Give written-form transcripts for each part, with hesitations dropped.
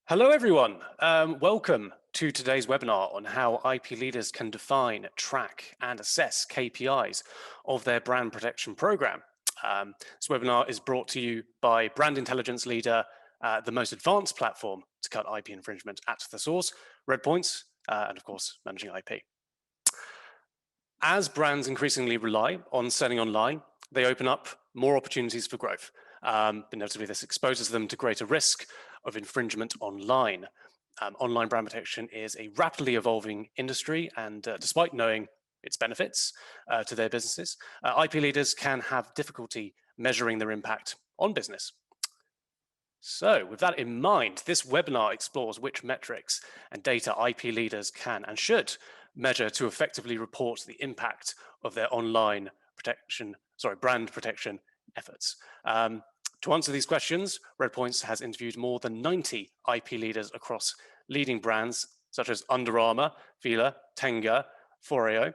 Hello, everyone. Welcome to today's webinar on how IP leaders can define, track, and assess KPIs of their brand protection program. This webinar is brought to you by brand intelligence leader, the most advanced platform to cut IP infringement at the source, Redpoints, and of course, managing IP. As brands increasingly rely on selling online, they open up more opportunities for growth. Inevitably, this exposes them to greater risk of infringement online. Online brand protection is a rapidly evolving industry, and despite knowing its benefits to their businesses, IP leaders can have difficulty measuring their impact on business. So with that in mind, this webinar explores which metrics and data IP leaders can and should measure to effectively report the impact of their online brand protection efforts. To answer these questions, Redpoints has interviewed more than 90 IP leaders across leading brands such as Under Armour, Fila, Tenga, Foreo,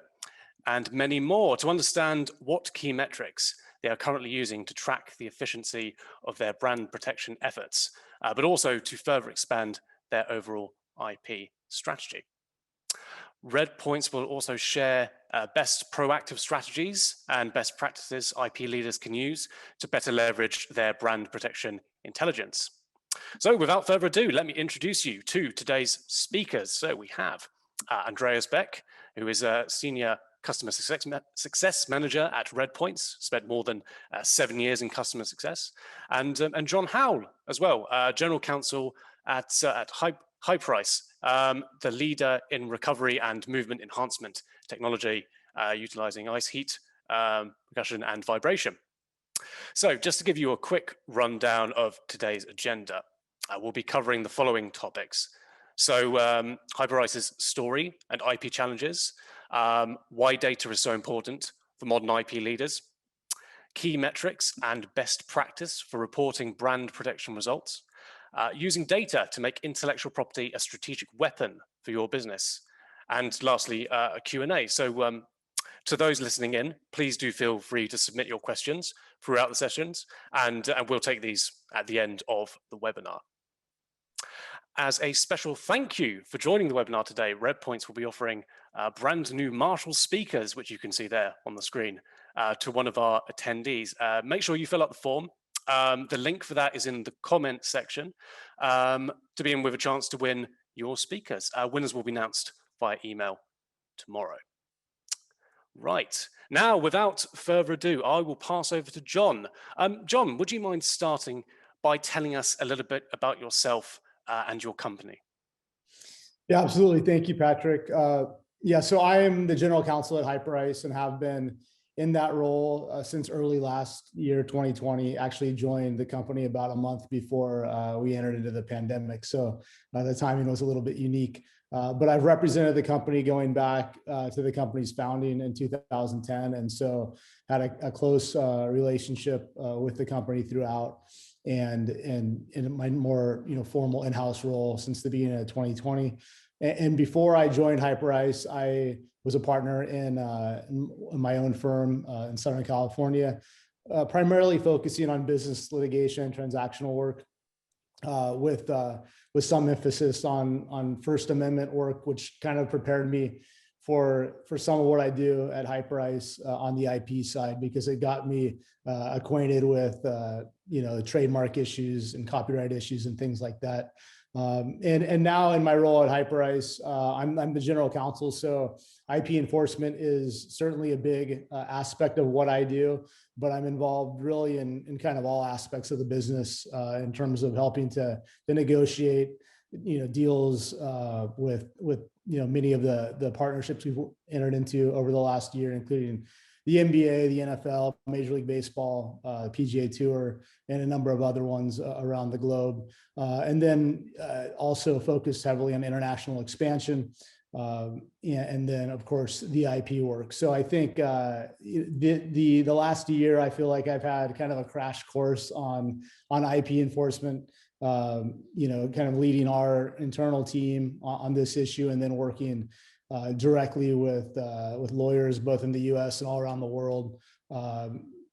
and many more to understand what key metrics they are currently using to track the efficiency of their brand protection efforts, but also to further expand their overall IP strategy. Redpoints will also share best proactive strategies and best practices IP leaders can use to better leverage their brand protection intelligence. So without further ado, let me introduce you to today's speakers. So we have Andreas Beck, who is a senior customer success manager at Redpoints, spent more than 7 years in customer success, and John Howell as well, general counsel at High Price, the leader in recovery and movement enhancement technology, utilizing ice, heat, percussion, and vibration. So just to give you a quick rundown of today's agenda, we'll be covering the following topics. So Hyperice's story and IP challenges, why data is so important for modern IP leaders, key metrics and best practice for reporting brand protection results, using data to make intellectual property a strategic weapon for your business, and lastly, a Q&A. So to those listening in, please do feel free to submit your questions throughout the sessions, and we'll take these at the end of the webinar. As a special thank you for joining the webinar today, Redpoints will be offering brand new Marshall speakers, which you can see there on the screen, to one of our attendees. Make sure you fill out the form. The link for that is in the comment section to be in with a chance to win your speakers. Winners will be announced via email tomorrow. Right, now without further ado, I will pass over to John. John, would you mind starting by telling us a little bit about yourself and your company? Yeah, absolutely. Thank you, Patrick. So I am the general counsel at Hyperice and have been in that role since early last year, 2020. Actually joined the company about a month before we entered into the pandemic. So the timing was a little bit unique. But I've represented the company going back to the company's founding in 2010. And so had a close relationship with the company throughout. And in my more formal in-house role since the beginning of 2020. And before I joined Hyperice, I was a partner in my own firm in Southern California, primarily focusing on business litigation and transactional work, with some emphasis on First Amendment work, which kind of prepared me for some of what I do at Hyperice on the IP side, because it got me acquainted with trademark issues and copyright issues and things like that. And now in my role at Hyperice, I'm the general counsel, so IP enforcement is certainly a big aspect of what I do, but I'm involved really in kind of all aspects of the business in terms of helping to negotiate deals with many of the partnerships we've entered into over the last year, including the NBA, the NFL, Major League Baseball, PGA Tour, and a number of other ones around the globe. And then also focused heavily on international expansion. And then, of course, the IP work. So I think the last year, I feel like I've had kind of a crash course on IP enforcement, kind of leading our internal team on this issue, and then working directly with lawyers both in the U.S. and all around the world,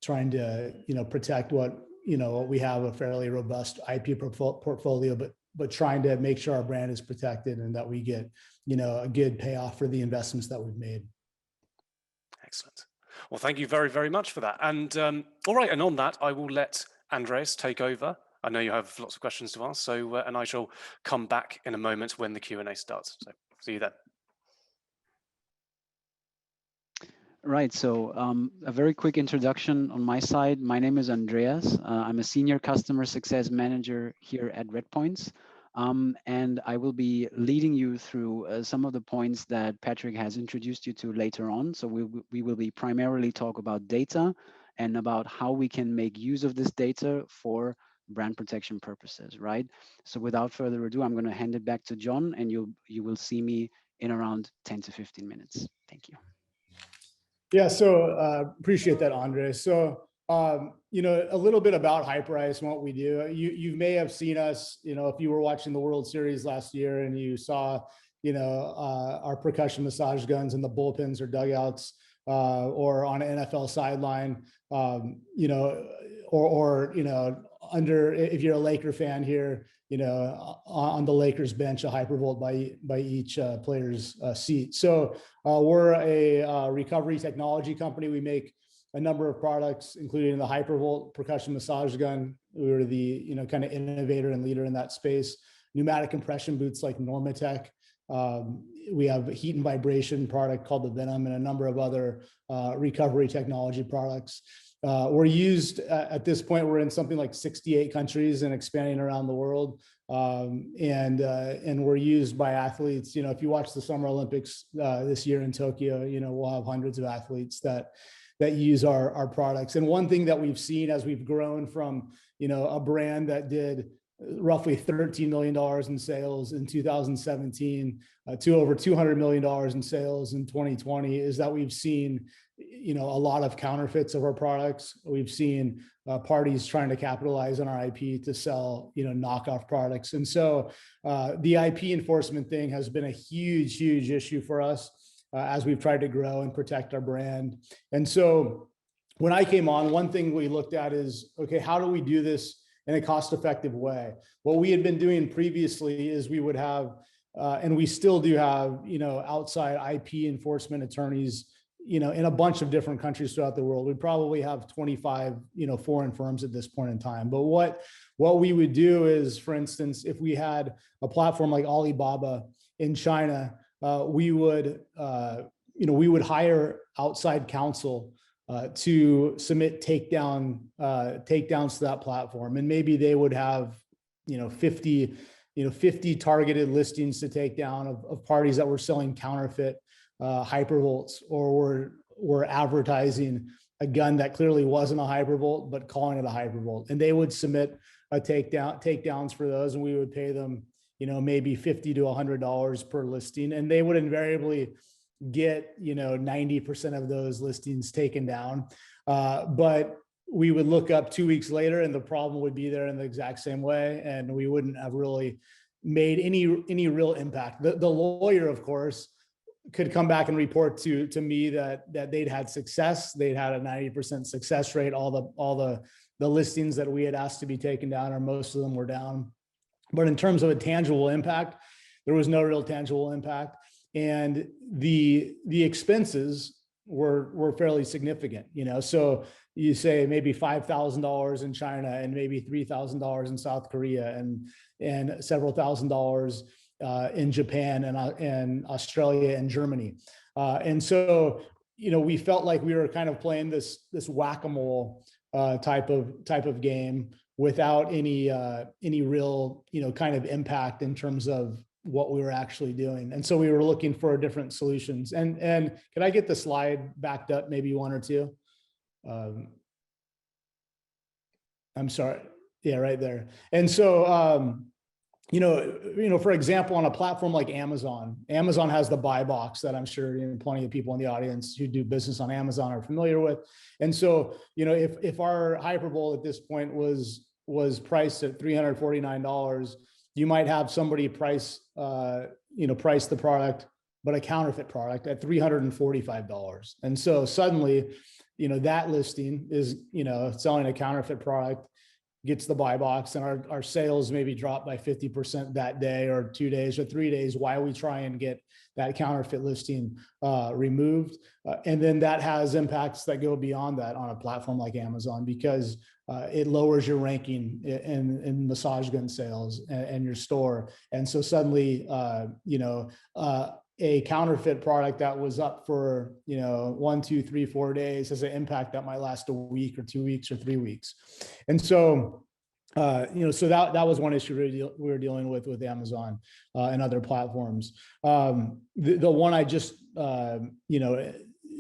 trying to protect what we have a fairly robust IP portfolio, trying to make sure our brand is protected and that we get, a good payoff for the investments that we've made. Excellent. Well, thank you very, very much for that. And all right, and on that, I will let Andreas take over. I know you have lots of questions to ask, so and I shall come back in a moment when the Q&A starts. So see you then. Right, so a very quick introduction on my side. My name is Andreas. I'm a senior customer success manager here at Redpoints. And I will be leading you through some of the points that Patrick has introduced you to later on. So we will be primarily talk about data and about how we can make use of this data for brand protection purposes, right? So without further ado, I'm going to hand it back to John, and you will see me in around 10 to 15 minutes. Thank you. Yeah, so appreciate that, Andre. So, a little bit about Hyperice and what we do. You may have seen us, if you were watching the World Series last year and you saw, our percussion massage guns in the bullpens or dugouts, or on an NFL sideline, if you're a Laker fan here, on the Lakers bench, a Hypervolt by each player's seat. So we're a recovery technology company. We make a number of products, including the Hypervolt percussion massage gun. We were the kind of innovator and leader in that space. Pneumatic compression boots like Normatec. We have a heat and vibration product called the Venom, and a number of other recovery technology products. We're used at this point, we're in something like 68 countries and expanding around the world. And we're used by athletes. If you watch the Summer Olympics this year in Tokyo, we'll have hundreds of athletes that use our products. And one thing that we've seen as we've grown from, a brand that did roughly $13 million in sales in 2017 to over $200 million in sales in 2020 is that we've seen, a lot of counterfeits of our products. We've seen parties trying to capitalize on our IP to sell, knockoff products. And so the IP enforcement thing has been a huge, huge issue for us as we've tried to grow and protect our brand. And so when I came on, one thing we looked at is, okay, how do we do this in a cost-effective way? What we had been doing previously is we would have, and we still do have, outside IP enforcement attorneys, in a bunch of different countries throughout the world. We probably have 25, foreign firms at this point in time. But what we would do is, for instance, if we had a platform like Alibaba in China, we would hire outside counsel to submit takedowns to that platform, and maybe they would have 50 targeted listings to take down of parties that were selling counterfeit Hypervolts, or were advertising a gun that clearly wasn't a Hypervolt but calling it a Hypervolt, and they would submit a takedowns for those, and we would pay them maybe $50 to $100 per listing, and they would invariably get 90% of those listings taken down. But we would look up 2 weeks later and the problem would be there in the exact same way, and we wouldn't have really made any real impact. The lawyer, of course, could come back and report to me that they'd had success. They'd had a 90% success rate. All the listings that we had asked to be taken down, or most of them, were down. But in terms of a tangible impact, there was no real tangible impact. And the expenses were fairly significant, so you say maybe $5,000 in China and maybe $3,000 in South Korea and several $1,000s in Japan and Australia and Germany. And so, we felt like we were kind of playing this whack-a-mole type of game without any real, kind of impact in terms of what we were actually doing. And so we were looking for different solutions. And can I get the slide backed up, maybe one or two? I'm sorry. Yeah, right there. And so, for example, on a platform like Amazon has the buy box that I'm sure plenty of people in the audience who do business on Amazon are familiar with. And so, if our Hypervolt at this point was priced at $349, you might have somebody price the product, but a counterfeit product, at $345. And so suddenly, that listing is, selling a counterfeit product. gets the buy box, and our sales maybe drop by 50% that day or 2 days or 3 days while we try and get that counterfeit listing removed. And then that has impacts that go beyond that on a platform like Amazon, because it lowers your ranking in massage gun sales and your store. And so suddenly, a counterfeit product that was up for 1, 2, 3, 4 days has an impact that might last a week or 2 weeks or 3 weeks. And so so that was one issue we were dealing with Amazon and other platforms. The one I just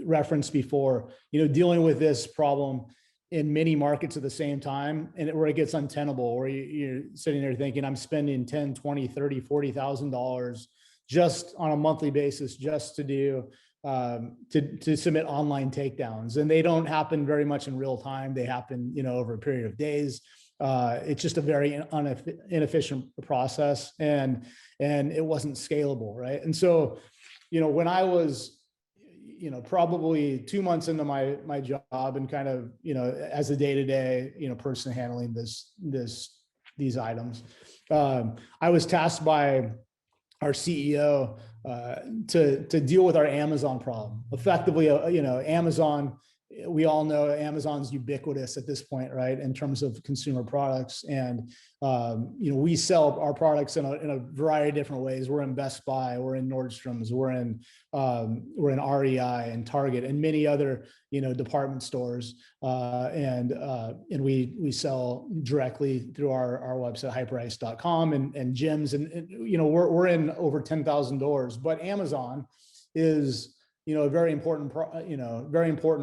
referenced before, dealing with this problem in many markets at the same time, and where it gets untenable, where you're sitting there thinking, I'm spending $10, $20, $30, $40,000 just on a monthly basis just to do to submit online takedowns, and they don't happen very much in real time. They happen over a period of days. It's just a very inefficient process, and it wasn't scalable, right? And so when I was probably 2 months into my job, and kind of as a day-to-day person handling these items, I was tasked by our CEO to deal with our Amazon problem. Effectively, Amazon, we all know Amazon's ubiquitous at this point, right, in terms of consumer products. And we sell our products in a variety of different ways. We're in Best Buy, we're in Nordstrom's, we're in REI and Target and many other department stores, and we sell directly through our website hyperice.com and gyms, and we're in over 10,000 doors. But Amazon is a very important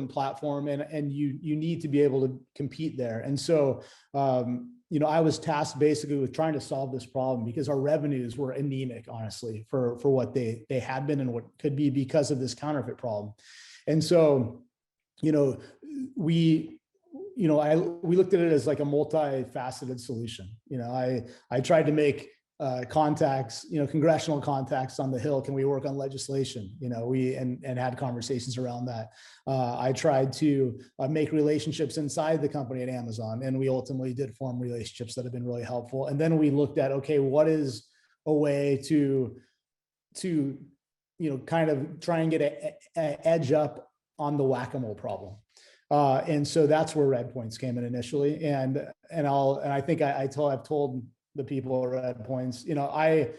platform, and you need to be able to compete there. And so I was tasked basically with trying to solve this problem, because our revenues were anemic, honestly, for what they had been and what could be because of this counterfeit problem. And so we looked at it as like a multifaceted solution. I tried to make contacts, congressional contacts on the Hill. Can we work on legislation? We had conversations around that. I tried to make relationships inside the company at Amazon, and we ultimately did form relationships that have been really helpful. And then we looked at, okay, what is a way to kind of try and get an edge up on the whack-a-mole problem. And so that's where Red Points came in initially. And I think I've told the people at Red Points, I,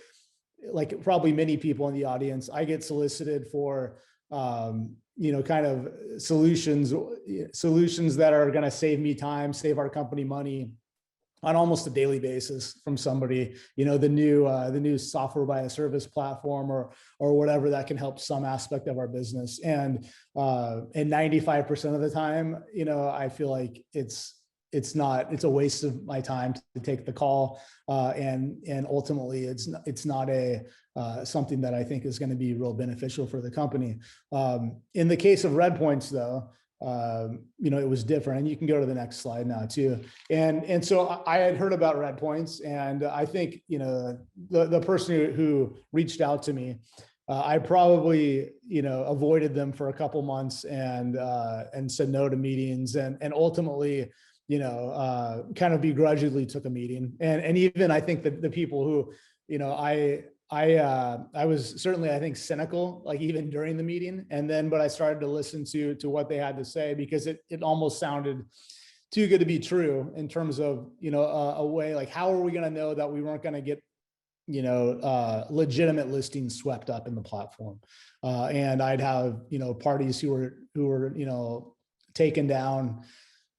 like probably many people in the audience, I get solicited for, kind of solutions that are going to save me time, save our company money on almost a daily basis from somebody, the new software by a service platform or whatever that can help some aspect of our business. And 95% of the time, I feel like it's a waste of my time to take the call. And ultimately it's not something that I think is going to be real beneficial for the company. In the case of Red Points though, it was different, and you can go to the next slide now too. And so I had heard about Red Points, and I think, the person who reached out to me, I probably, avoided them for a couple months and said no to meetings, and ultimately, kind of begrudgingly took a meeting. And even I think that the people who, I was certainly, I think, cynical, like even during the meeting. But I started to listen to what they had to say, because it almost sounded too good to be true in terms of, a way, like, how are we going to know that we weren't going to get, legitimate listings swept up in the platform? And I'd have, parties who were, taken down,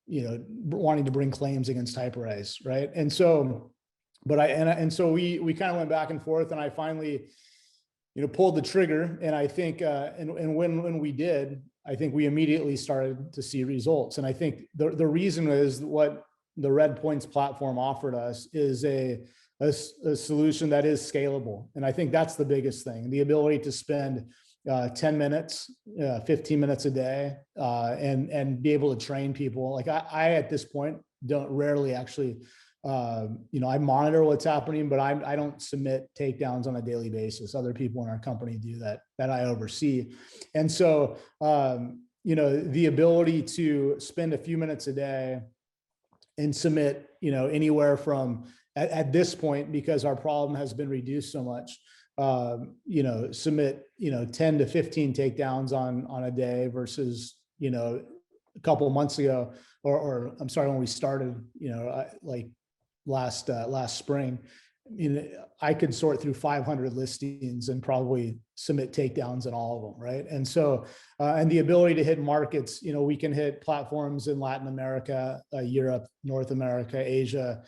wanting to bring claims against Hyperice, right? And so, so we kind of went back and forth, and I finally, pulled the trigger. And I think, and when we did, I think we immediately started to see results. And I think the reason is what the Red Points platform offered us is a solution that is scalable. And I think that's the biggest thing, the ability to spend 10 minutes, 15 minutes a day, and be able to train people. Like I at this point don't rarely actually, I monitor what's happening, but I don't submit takedowns on a daily basis. Other people in our company do that I oversee. And so, the ability to spend a few minutes a day and submit, anywhere from at this point, because our problem has been reduced so much, submit, 10 to 15 takedowns on a day versus, a couple of months ago, or I'm sorry, when we started, like last spring, I could sort through 500 listings and probably submit takedowns in all of them, right? And so, and the ability to hit markets, we can hit platforms in Latin America, Europe, North America, Asia.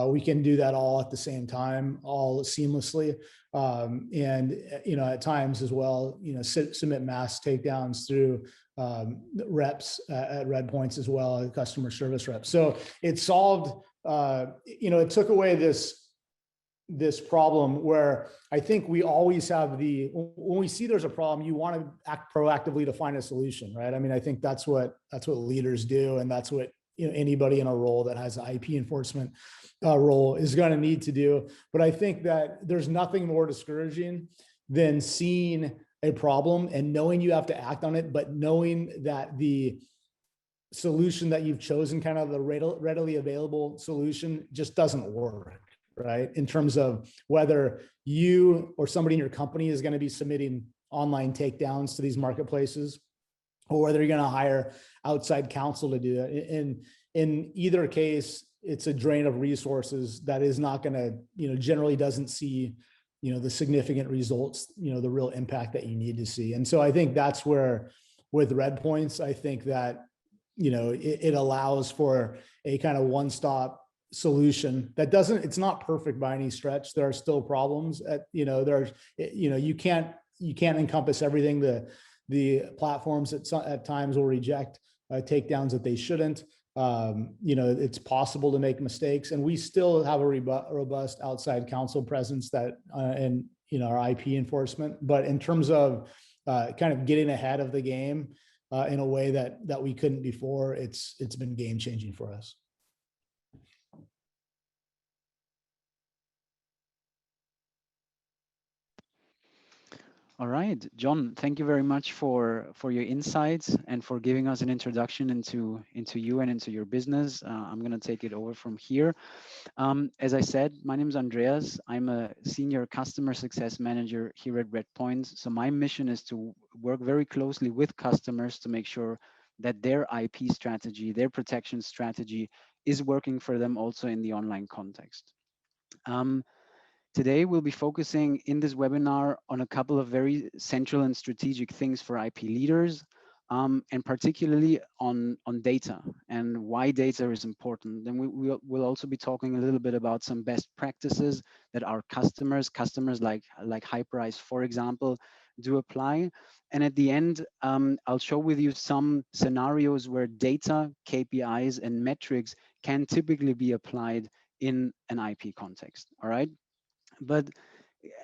We can do that all at the same time, all seamlessly. And, at times as well, submit mass takedowns through reps at Red Points as well, customer service reps. So it solved, it took away this problem where I think we always have when we see there's a problem, you want to act proactively to find a solution, right? I mean, I think that's what leaders do. And that's what, anybody in a role that has an IP enforcement role is going to need to do. But I think that there's nothing more discouraging than seeing a problem and knowing you have to act on it, but knowing that the solution that you've chosen, kind of the readily available solution, just doesn't work, right? In terms of whether you or somebody in your company is going to be submitting online takedowns to these marketplaces, or whether you're going to hire outside counsel to do it. In either case, it's a drain of resources that is not going to, generally doesn't see, the significant results, the real impact that you need to see. And so I think that's where, with Red Points, I think that, it allows for a kind of one-stop solution that it's not perfect by any stretch. There are still problems you can't encompass everything. The platforms at times will reject takedowns that they shouldn't. It's possible to make mistakes, and we still have a robust outside counsel presence that and our IP enforcement. But in terms of kind of getting ahead of the game in a way that we couldn't before, it's been game changing for us. All right, John, thank you very much for your insights and for giving us an introduction into you and into your business. I'm going to take it over from here. As I said, my name is Andreas. I'm a senior customer success manager here at Red Points. So my mission is to work very closely with customers to make sure that their IP strategy, their protection strategy is working for them also in the online context. Today, we'll be focusing in this webinar on a couple of very central and strategic things for IP leaders, and particularly on data and why data is important. Then we'll also be talking a little bit about some best practices that our customers like Hyperice, for example, do apply. And at the end, I'll show with you some scenarios where data, KPIs, and metrics can typically be applied in an IP context, all right? But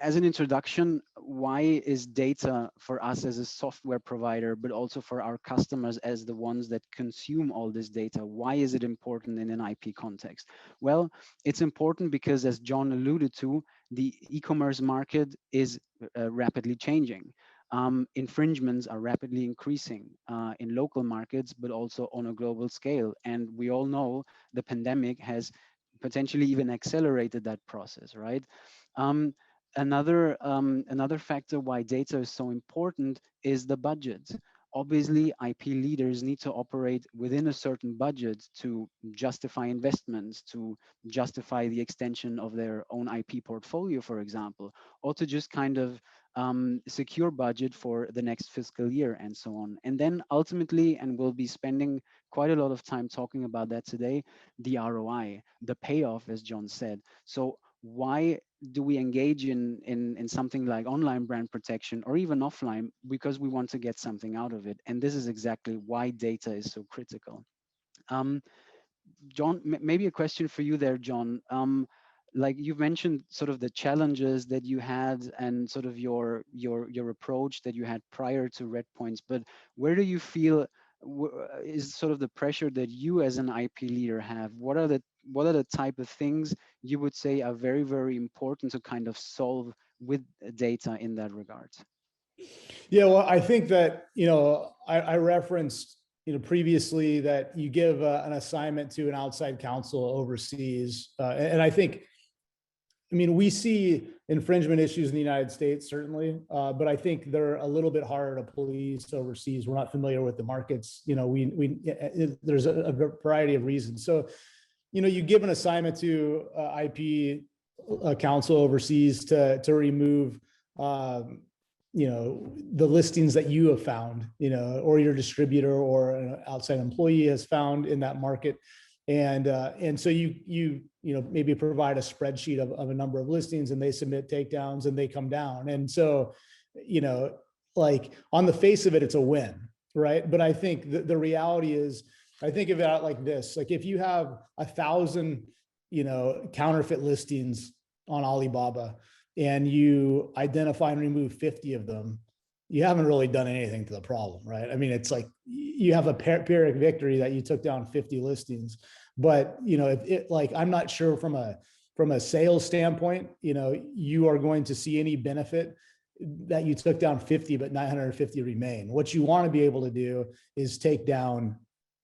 as an introduction, why is data for us as a software provider, but also for our customers as the ones that consume all this data, why is it important in an IP context? Well, it's important because, as John alluded to, the e-commerce market is rapidly changing. Infringements are rapidly increasing in local markets, but also on a global scale. And we all know the pandemic has potentially even accelerated that process, right? Another factor why data is so important is the budget. Obviously, IP leaders need to operate within a certain budget to justify investments, to justify the extension of their own IP portfolio, for example, or to just kind of secure budget for the next fiscal year and so on. And then ultimately, and we'll be spending quite a lot of time talking about that today, the ROI, the payoff, as John said. So why do we engage in something like online brand protection or even offline? Because we want to get something out of it. And this is exactly why data is so critical. John, maybe a question for you there, John. Like you've mentioned sort of the challenges that you had and sort of your approach that you had prior to Red Points, but where do you feel is sort of the pressure that you as an IP leader have? What are the type of things you would say are very, very important to kind of solve with data in that regard? Yeah, well, I think that, I referenced, previously that you give an assignment to an outside counsel overseas. And I think, we see infringement issues in the United States, certainly, but I think they're a little bit harder to police overseas. We're not familiar with the markets. There's a variety of reasons. So, you give an assignment to IP counsel overseas to remove, the listings that you have found, or your distributor or an outside employee has found in that market. And so you maybe provide a spreadsheet of a number of listings, and they submit takedowns and they come down. And so, like on the face of it, it's a win, right? But I think the reality is, I think of it like this: like if you have 1,000, counterfeit listings on Alibaba, and you identify and remove 50 of them, you haven't really done anything to the problem, right? It's like you have a Pyrrhic victory that you took down 50 listings. But, I'm not sure from a sales standpoint, you are going to see any benefit that you took down 50, but 950 remain. What you want to be able to do is take down,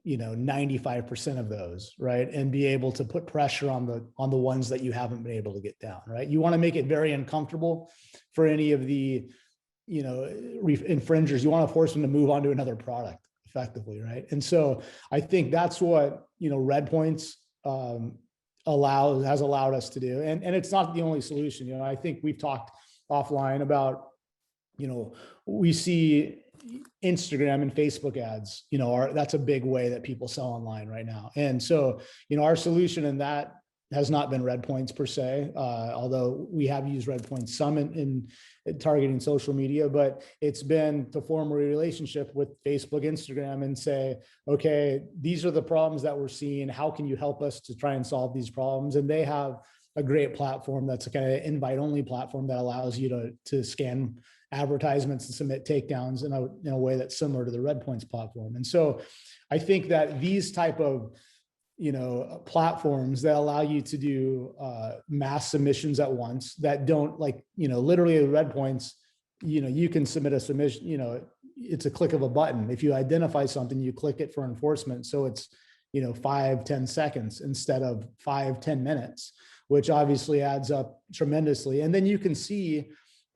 95% of those, right? And be able to put pressure on the ones that you haven't been able to get down, right? You want to make it very uncomfortable for any of the, infringers. You want to force them to move on to another product effectively, right? And so I think that's what, Redpoints has allowed us to do. And it's not the only solution. I think we've talked offline about, we see Instagram and Facebook ads, that's a big way that people sell online right now. And so, our solution in that has not been Redpoints per se, although we have used Redpoints some in targeting social media, but it's been to form a relationship with Facebook, Instagram, and say, okay, these are the problems that we're seeing. How can you help us to try and solve these problems? And they have a great platform that's a kind of invite-only platform that allows you to scan advertisements and submit takedowns in a way that's similar to the Redpoints platform. And so I think that these type of platforms that allow you to do mass submissions at once, that don't literally Redpoints, you can submit a submission, it's a click of a button. If you identify something, you click it for enforcement. So it's, 5-10 seconds instead of 5-10 minutes, which obviously adds up tremendously. And then you can see,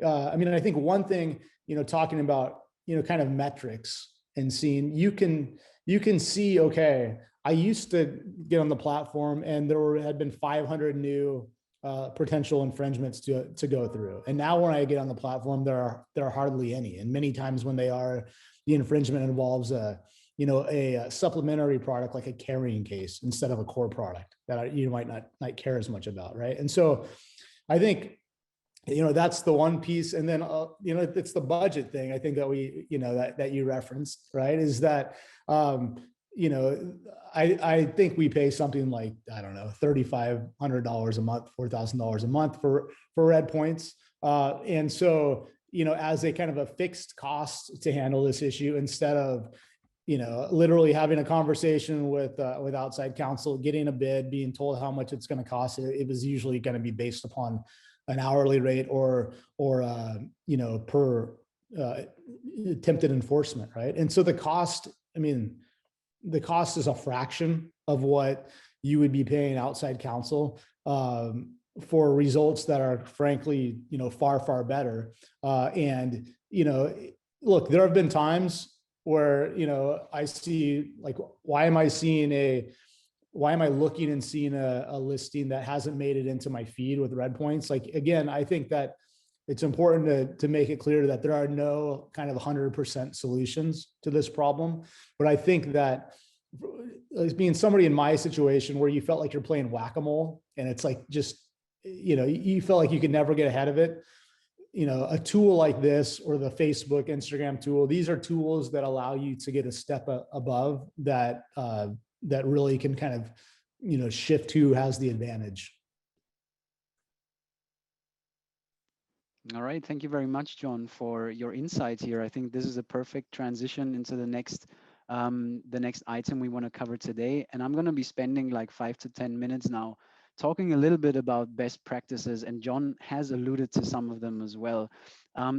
I think one thing, talking about, kind of metrics and seeing, you can see, okay, I used to get on the platform and had been 500 new potential infringements to go through. And now when I get on the platform, there are hardly any. And many times when they are, the infringement involves a supplementary product like a carrying case instead of a core product that you might not care as much about, right? And so I think, that's the one piece. And then, it's the budget thing, I think that we, that you referenced, right? Is that, I think we pay something like, I don't know, $3,500 a month, $4,000 a month for Redpoints. And so, as a kind of a fixed cost to handle this issue, instead of, literally having a conversation with outside counsel, getting a bid, being told how much it's going to cost, it was usually going to be based upon an hourly rate or per attempted enforcement, right? And so the cost is a fraction of what you would be paying outside counsel for results that are frankly, far, far better. And, look, there have been times where, I see like, why am I looking and seeing a listing that hasn't made it into my feed with Redpoints? Like, again, I think that it's important to make it clear that there are no kind of 100% solutions to this problem. But I think that as being somebody in my situation where you felt like you're playing whack-a-mole and it's like, just, you felt like you could never get ahead of it, a tool like this or the Facebook, Instagram tool, these are tools that allow you to get a step above that, that really can kind of, shift who has the advantage. All right, thank you very much, John, for your insights here. I think this is a perfect transition into the next item we want to cover today. And I'm going to be spending like 5 to 10 minutes now talking a little bit about best practices, and John has alluded to some of them as well.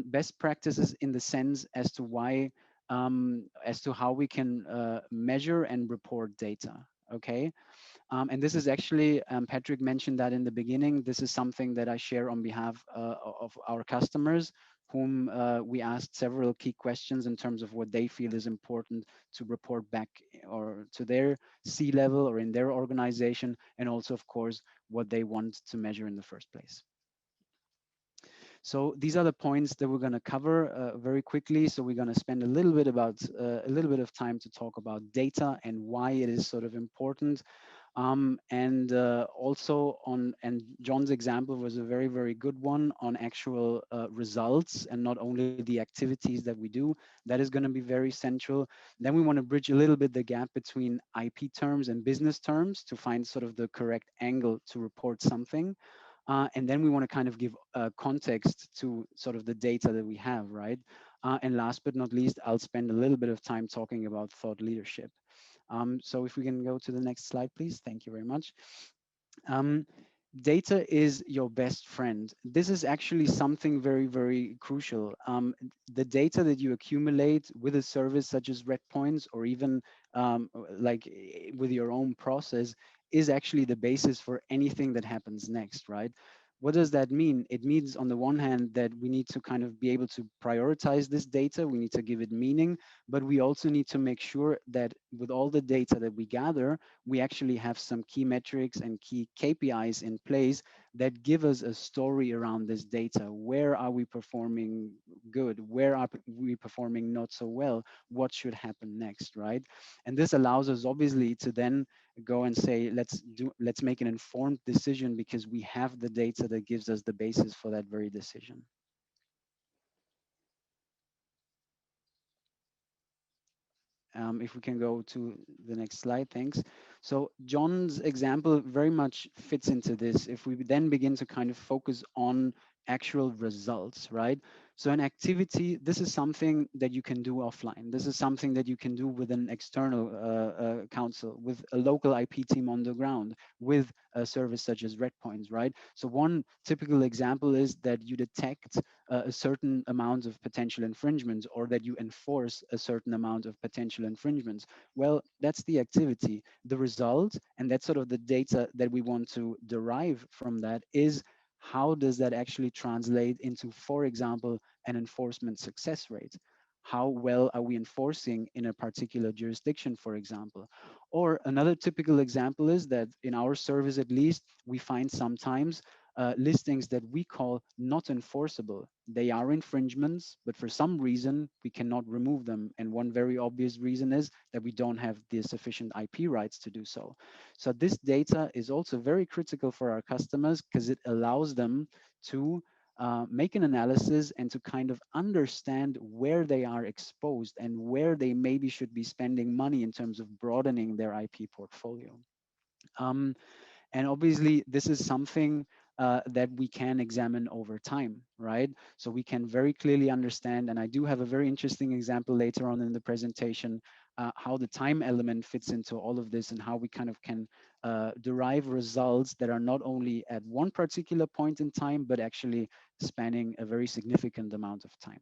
Best practices in the sense as to why as to how we can measure and report data. Okay. And this is actually, Patrick mentioned that in the beginning, this is something that I share on behalf of our customers, whom we asked several key questions in terms of what they feel is important to report back or to their C-level or in their organization, and also, of course, what they want to measure in the first place. So these are the points that we're going to cover very quickly. So we're going to spend a little bit of time to talk about data and why it is sort of important. And also on, and John's example was a very, very good one on actual results and not only the activities that we do. That is going to be very central. Then we want to bridge a little bit the gap between IP terms and business terms to find sort of the correct angle to report something. And then we want to kind of give context to sort of the data that we have, right? And last but not least, I'll spend a little bit of time talking about thought leadership. So if we can go to the next slide, please. Thank you very much. Um, Data is your best friend. This is actually something very, very crucial. The data that you accumulate with a service such as Redpoints, or even like with your own process, is actually the basis for anything that happens next, right? What does that mean? It means, on the one hand, that we need to kind of be able to prioritize this data. We need to give it meaning, but we also need to make sure that with all the data that we gather, we actually have some key metrics and key KPIs in place that give us a story around this data. Where are we performing good? Where are we performing not so well? What should happen next, right? And this allows us obviously to then go and say, let's make an informed decision because we have the data that gives us the basis for that very decision. If we can go to the next slide, thanks. So John's example very much fits into this. If we then begin to kind of focus on actual results, right? So an activity, this is something that you can do offline. This is something that you can do with an external council, with a local IP team on the ground, with a service such as Redpoints, right? So one typical example is that you detect a certain amount of potential infringements, or that you enforce a certain amount of potential infringements. Well, that's the activity. The result, and that's sort of the data that we want to derive from that, is how does that actually translate into, for example, an enforcement success rate? How well are we enforcing in a particular jurisdiction, for example? Or another typical example is that in our service, at least, we find sometimes listings that we call not enforceable. They are infringements, but for some reason, we cannot remove them. And one very obvious reason is that we don't have the sufficient IP rights to do so. So this data is also very critical for our customers because it allows them to make an analysis and to kind of understand where they are exposed and where they maybe should be spending money in terms of broadening their IP portfolio. And obviously, this is something that we can examine over time, right? So we can very clearly understand, and I do have a very interesting example later on in the presentation, how the time element fits into all of this and how we kind of can derive results that are not only at one particular point in time, but actually spanning a very significant amount of time.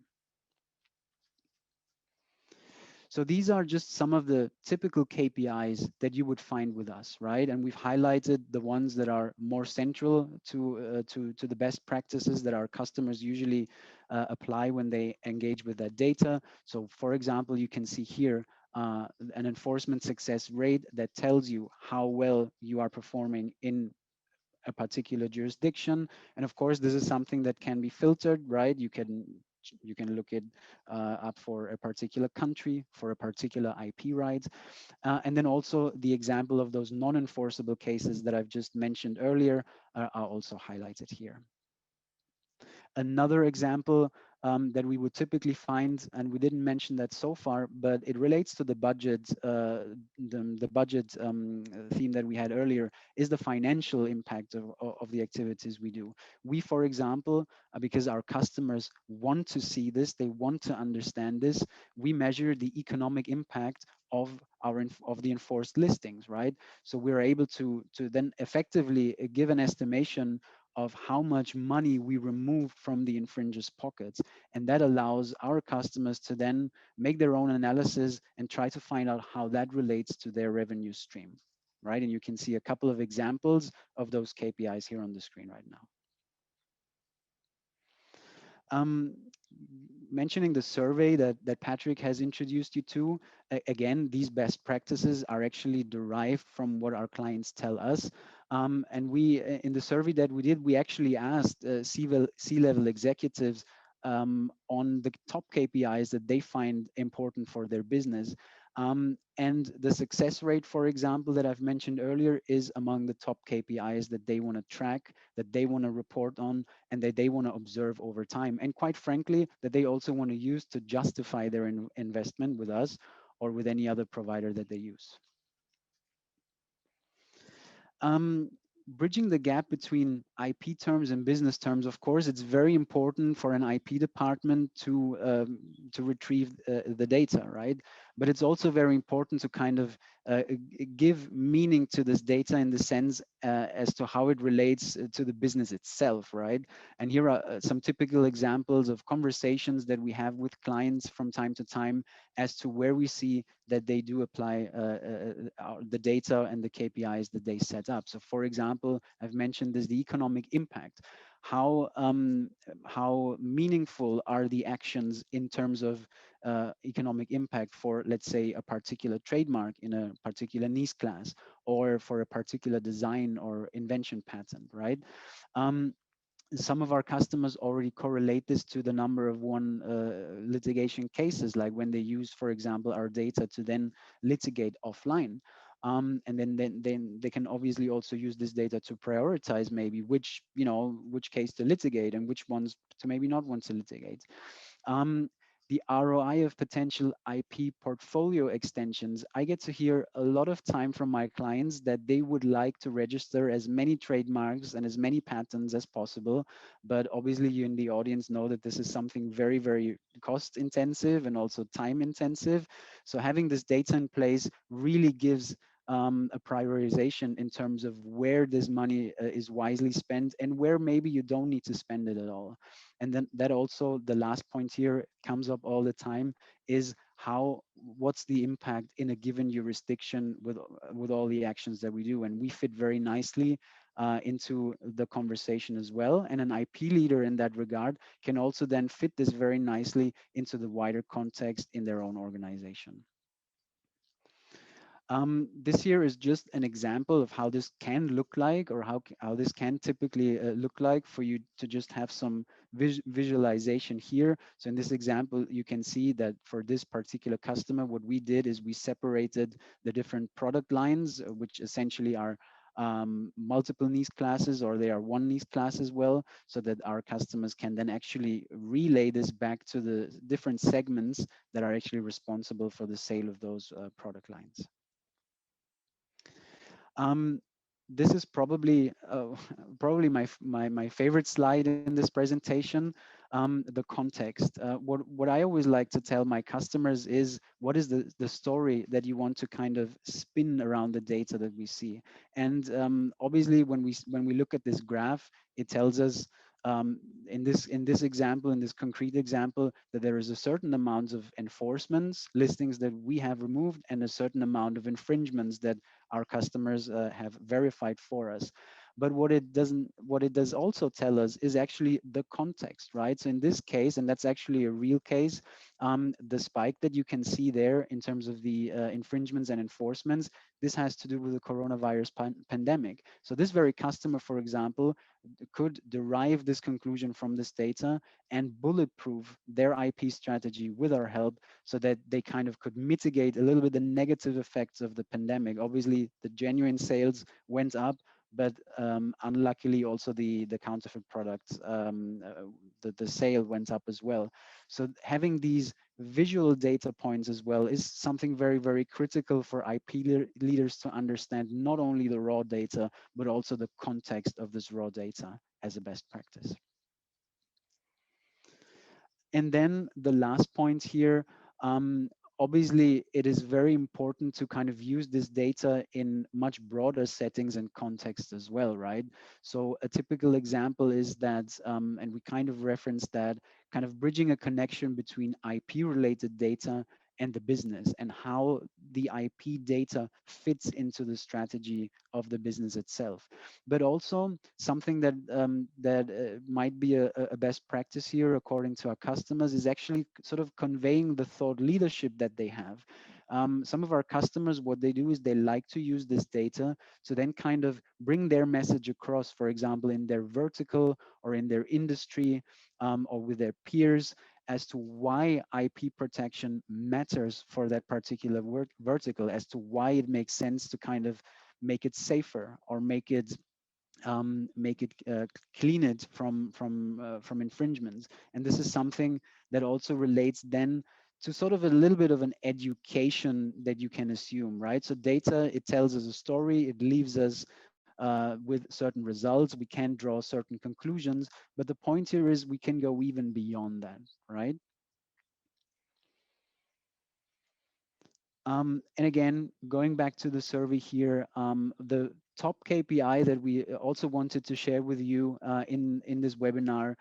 So these are just some of the typical KPIs that you would find with us, right? And we've highlighted the ones that are more central to the best practices that our customers usually apply when they engage with that data. So for example, you can see here an enforcement success rate that tells you how well you are performing in a particular jurisdiction. And of course, this is something that can be filtered, right? You can look it up for a particular country, for a particular IP right. And then also the example of those non-enforceable cases that I've just mentioned earlier are also highlighted here. Another example that we would typically find, and we didn't mention that so far, but it relates to the budget, the budget theme that we had earlier, is the financial impact of the activities we do. We, for example, because our customers want to see this, they want to understand this, we measure the economic impact of the enforced listings, right? So we're able to then effectively give an estimation of how much money we remove from the infringers' pockets. And that allows our customers to then make their own analysis and try to find out how that relates to their revenue stream, right? And you can see a couple of examples of those KPIs here on the screen right now. Um, Mentioning the survey that Patrick has introduced you to, again, these best practices are actually derived from what our clients tell us. And we, in the survey that we did, we actually asked C-level executives on the top KPIs that they find important for their business. And the success rate, for example, that I've mentioned earlier, is among the top KPIs that they want to track, that they want to report on, and that they want to observe over time. And quite frankly, that they also want to use to justify their investment with us or with any other provider that they use. Um, Bridging the gap between IP terms and business terms, of course, it's very important for an IP department to retrieve the data, right? But it's also very important to kind of give meaning to this data in the sense as to how it relates to the business itself, right? And here are some typical examples of conversations that we have with clients from time to time as to where we see that they do apply the data and the KPIs that they set up. So for example, I've mentioned this, the economic impact. How meaningful are the actions in terms of economic impact for, let's say, a particular trademark in a particular niche class, or for a particular design or invention patent, right? Some of our customers already correlate this to the number of won litigation cases, like when they use, for example, our data to then litigate offline. And then they can obviously also use this data to prioritize maybe which case to litigate and which ones to maybe not want to litigate. Um, the ROI of potential IP portfolio extensions. I get to hear a lot of time from my clients that they would like to register as many trademarks and as many patents as possible. But obviously, you in the audience know that this is something very, very cost intensive and also time intensive. So having this data in place really gives a prioritization in terms of where this money is wisely spent and where maybe you don't need to spend it at all. And then that also, the last point here comes up all the time, is what's the impact in a given jurisdiction with all the actions that we do. And we fit very nicely into the conversation as well. And an IP leader in that regard can also then fit this very nicely into the wider context in their own organization. This here is just an example of how this can look like, or how this can typically look like, for you to just have some visualization here. So in this example, you can see that for this particular customer, what we did is we separated the different product lines, which essentially are multiple niche classes, or they are one niche class as well, so that our customers can then actually relay this back to the different segments that are actually responsible for the sale of those product lines. This is probably probably my favorite slide in this presentation. The context. What I always like to tell my customers is, what is the story that you want to kind of spin around the data that we see? And obviously, when we look at this graph, it tells us in this example, in this concrete example, that there is a certain amount of enforcements, listings that we have removed, and a certain amount of infringements that our customers have verified for us. But what it does also tell us is actually the context, right? So in this case, and that's actually a real case, the spike that you can see there in terms of the infringements and enforcements, this has to do with the coronavirus pandemic. So this very customer, for example, could derive this conclusion from this data and bulletproof their IP strategy with our help, so that they kind of could mitigate a little bit the negative effects of the pandemic. Obviously, the genuine sales went up, but unluckily also the counterfeit products, the sale went up as well. So having these visual data points as well is something very, very critical for IP leaders to understand, not only the raw data, but also the context of this raw data as a best practice. And then the last point here, obviously it is very important to kind of use this data in much broader settings and context as well, right? So a typical example is that, and we kind of referenced that, kind of bridging a connection between IP related data and the business, and how the IP data fits into the strategy of the business itself. But also something that might be a best practice here, according to our customers, is actually sort of conveying the thought leadership that they have. Some of our customers, what they do is they like to use this data to then kind of bring their message across, for example, in their vertical or in their industry, or with their peers, as to why IP protection matters for that particular vertical, as to why it makes sense to kind of make it safer, or make it clean it from infringements. And this is something that also relates then to sort of a little bit of an education that you can assume, right? So data, it tells us a story, it leaves us with certain results, we can draw certain conclusions, but the point here is we can go even beyond that, right? And again, going back to the survey here, the top KPI that we also wanted to share with you in this webinar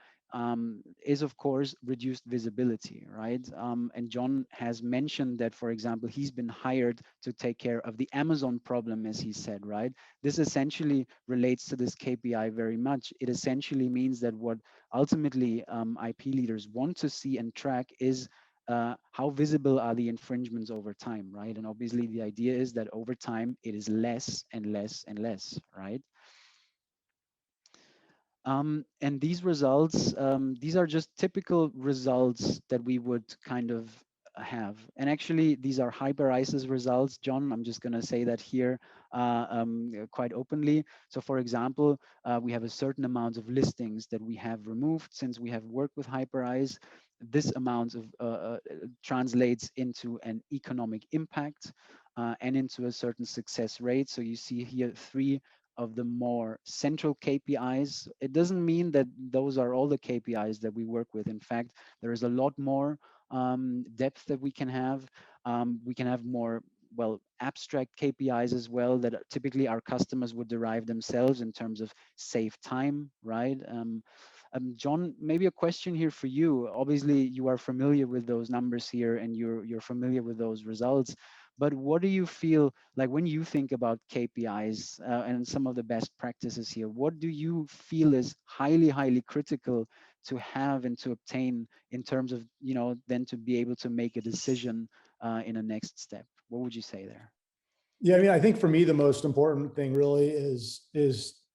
is, of course, reduced visibility, right? And John has mentioned that, for example, he's been hired to take care of the Amazon problem, as he said, right? This essentially relates to this KPI very much. It essentially means that what ultimately IP leaders want to see and track is how visible are the infringements over time, right? And obviously the idea is that over time it is less and less and less, right? And these results, these are just typical results that we would kind of have. And actually, these are Hyperis's results. John, I'm just going to say that here quite openly. So for example, we have a certain amount of listings that we have removed since we have worked with Hyperis. This amount of translates into an economic impact and into a certain success rate. So you see here 3 of the more central KPIs. It doesn't mean that those are all the KPIs that we work with. In fact, there is a lot more depth that we can have. We can have more, well, abstract KPIs as well that typically our customers would derive themselves in terms of save time, right? John, maybe a question here for you. Obviously, you are familiar with those numbers here and you're familiar with those results. But what do you feel like when you think about KPIs and some of the best practices here? What do you feel is highly, highly critical to have and to obtain in terms of, you know, then to be able to make a decision in a next step? What would you say there? Yeah, I mean, I think for me, the most important thing really is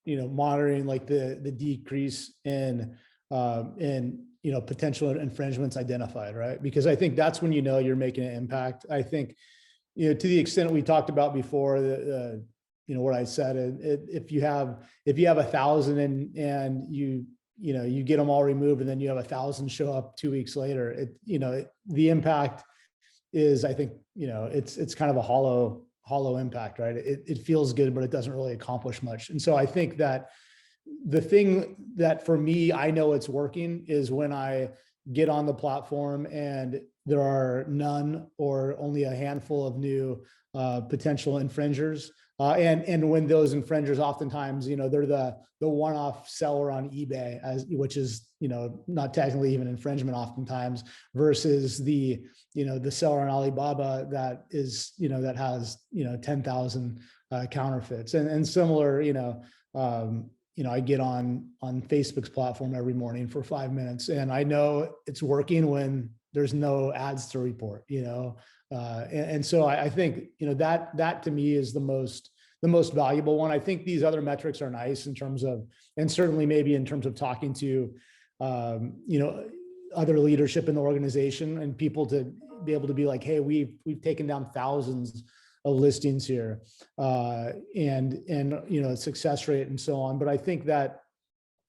monitoring like the decrease in potential infringements identified, right? Because I think that's when you're making an impact. I think to the extent we talked about before, what I said, if you have 1,000 and you get them all removed, and then you have 1,000 show up 2 weeks later, the impact is, I think, it's kind of a hollow impact, right? It feels good, but it doesn't really accomplish much. And so I think that the thing that for me, I know it's working is when I get on the platform and there are none or only a handful of new potential infringers. And when those infringers, oftentimes, they're the one-off seller on eBay, which is, not technically even infringement oftentimes, versus the seller on Alibaba that is, that has, 10,000 counterfeits. And similar, I get on Facebook's platform every morning for 5 minutes, and I know it's working when there's no ads to report, and so I think, that to me is the most valuable one. I think these other metrics are nice in terms of, and certainly maybe in terms of talking to, other leadership in the organization and people to be able to be like, hey, we've taken down thousands of listings here, and success rate and so on. But I think that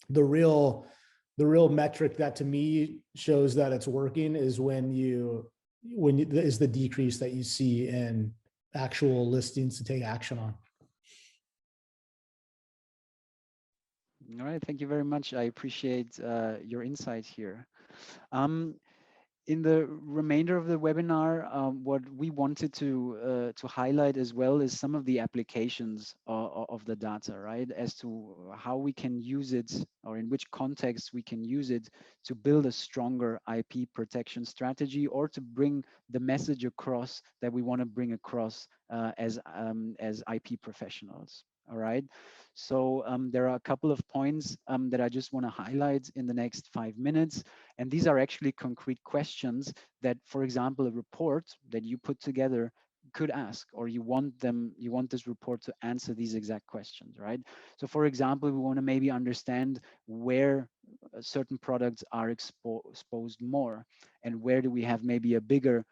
the real metric that to me shows that it's working is is the decrease that you see in actual listings to take action on. All right, thank you very much. I appreciate your insight here. In the remainder of the webinar, what we wanted to highlight as well is some of the applications of the data, right? As to how we can use it, or in which context we can use it to build a stronger IP protection strategy, or to bring the message across that we want to bring across as IP professionals. All right. So there are a couple of points that I just want to highlight in the next 5 minutes. And these are actually concrete questions that, for example, a report that you put together could ask, or you want this report to answer these exact questions, right? So for example, we want to maybe understand where certain products are exposed more, and where do we have maybe a bigger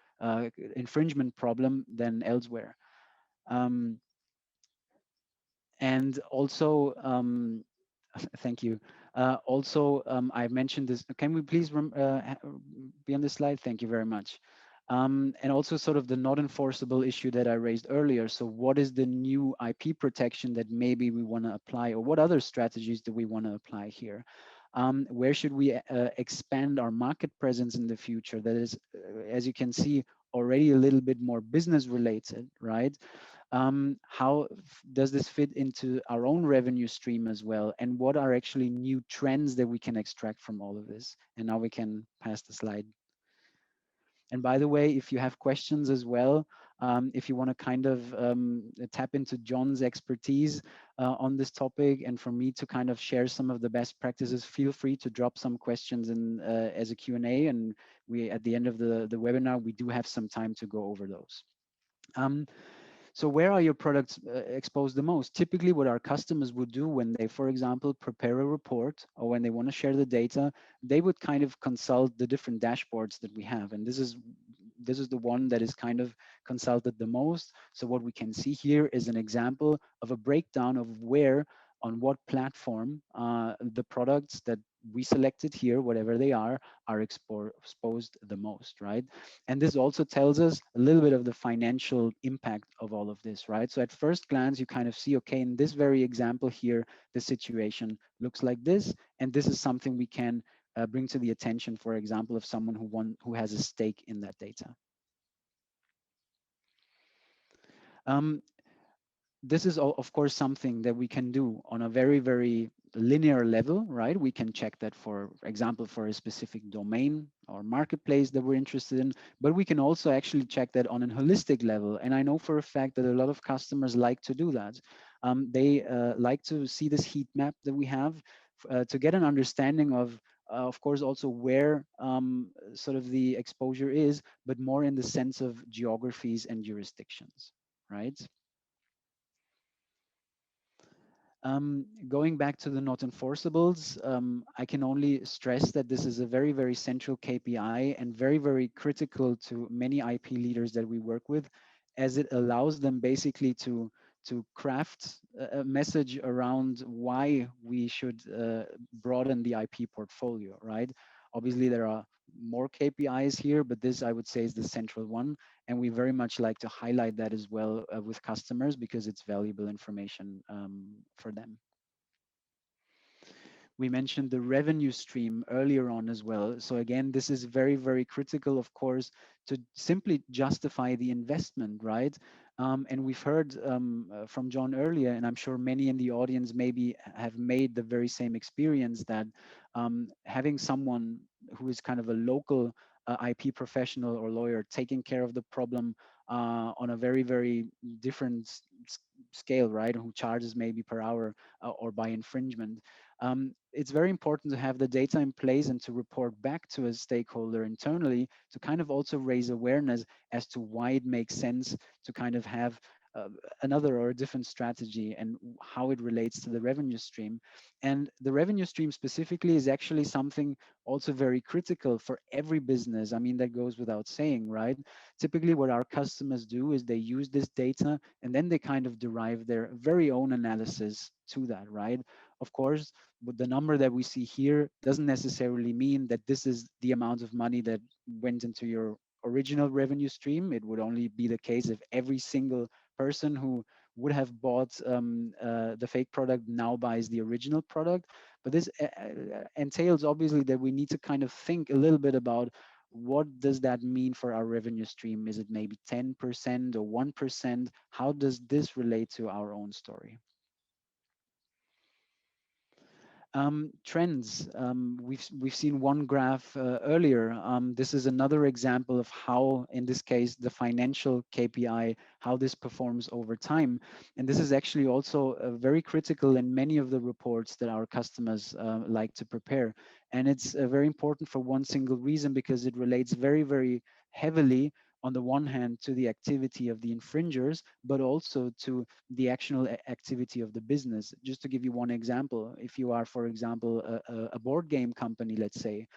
infringement problem than elsewhere. And also, thank you. Also, I mentioned this. Can we please be on this slide? Thank you very much. And also sort of the not enforceable issue that I raised earlier. So what is the new IP protection that maybe we want to apply, or what other strategies do we want to apply here? Where should we expand our market presence in the future? That is, as you can see, already a little bit more business related, right? How does this fit into our own revenue stream as well? And what are actually new trends that we can extract from all of this? And now we can pass the slide. And by the way, if you have questions as well, if you want to kind of tap into John's expertise on this topic, and for me to kind of share some of the best practices, feel free to drop some questions in as a Q&A. And we, at the end of the webinar, we do have some time to go over those. So where are your products exposed the most? Typically what our customers would do when they, for example, prepare a report, or when they want to share the data, they would kind of consult the different dashboards that we have. And this is the one that is kind of consulted the most. So what we can see here is an example of a breakdown of where, on what platform, the products that we selected here, whatever they are exposed the most, right? And this also tells us a little bit of the financial impact of all of this, right? So at first glance, you kind of see, okay, in this very example here, the situation looks like this, and this is something we can bring to the attention, for example, of someone who has a stake in that data. This is, of course, something that we can do on a very, very linear level, right? We can check that, for example, for a specific domain or marketplace that we're interested in, but we can also actually check that on a holistic level. And I know for a fact that a lot of customers like to do that. They like to see this heat map that we have to get an understanding of course, also where sort of the exposure is, but more in the sense of geographies and jurisdictions, right? Going back to the not enforceables, I can only stress that this is a very, very central KPI and very, very critical to many IP leaders that we work with, as it allows them basically to craft a message around why we should broaden the IP portfolio, right? Obviously, there are more KPIs here, but this, I would say, is the central one. And we very much like to highlight that as well with customers, because it's valuable information for them. We mentioned the revenue stream earlier on as well. So again, this is very, very critical, of course, to simply justify the investment, right? And we've heard from John earlier, and I'm sure many in the audience maybe have made the very same experience, that having someone who is kind of a local IP professional or lawyer taking care of the problem on a very, very different scale, right? Who charges maybe per hour or by infringement. It's very important to have the data in place and to report back to a stakeholder internally to kind of also raise awareness as to why it makes sense to kind of have another or a different strategy and how it relates to the revenue stream. And the revenue stream specifically is actually something also very critical for every business. I mean, that goes without saying, right? Typically what our customers do is they use this data and then they kind of derive their very own analysis to that, right? Of course, but the number that we see here doesn't necessarily mean that this is the amount of money that went into your original revenue stream. It would only be the case if every single person who would have bought the fake product now buys the original product. But this entails obviously that we need to kind of think a little bit about what does that mean for our revenue stream? Is it maybe 10% or 1%? How does this relate to our own story? Trends. We've seen one graph earlier. This is another example of how, in this case, the financial KPI, how this performs over time. And this is actually also very critical in many of the reports that our customers like to prepare. And it's very important for one single reason, because it relates very, very heavily on the one hand to the activity of the infringers, but also to the actual activity of the business. Just to give you one example, if you are, for example, a board game company, let's say,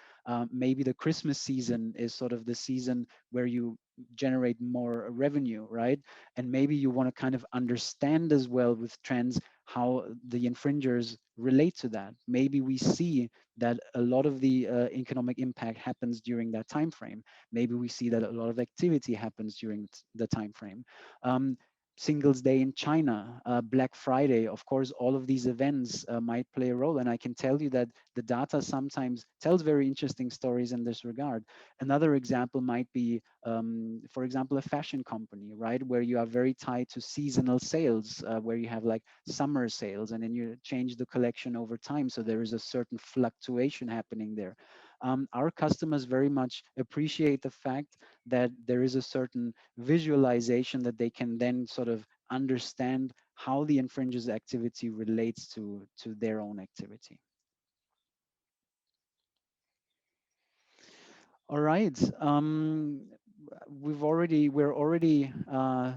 maybe the Christmas season is sort of the season where you generate more revenue, right? And maybe you want to kind of understand as well with trends how the infringers relate to that. Maybe we see that a lot of the economic impact happens during that time frame. Maybe we see that a lot of activity happens during the time frame. Singles Day in China, Black Friday, of course, all of these events might play a role. And I can tell you that the data sometimes tells very interesting stories in this regard. Another example might be, for example, a fashion company, right? Where you are very tied to seasonal sales, where you have like summer sales, and then you change the collection over time. So there is a certain fluctuation happening there. Our customers very much appreciate the fact that there is a certain visualization that they can then sort of understand how the infringer's activity relates to their own activity. All right. We're already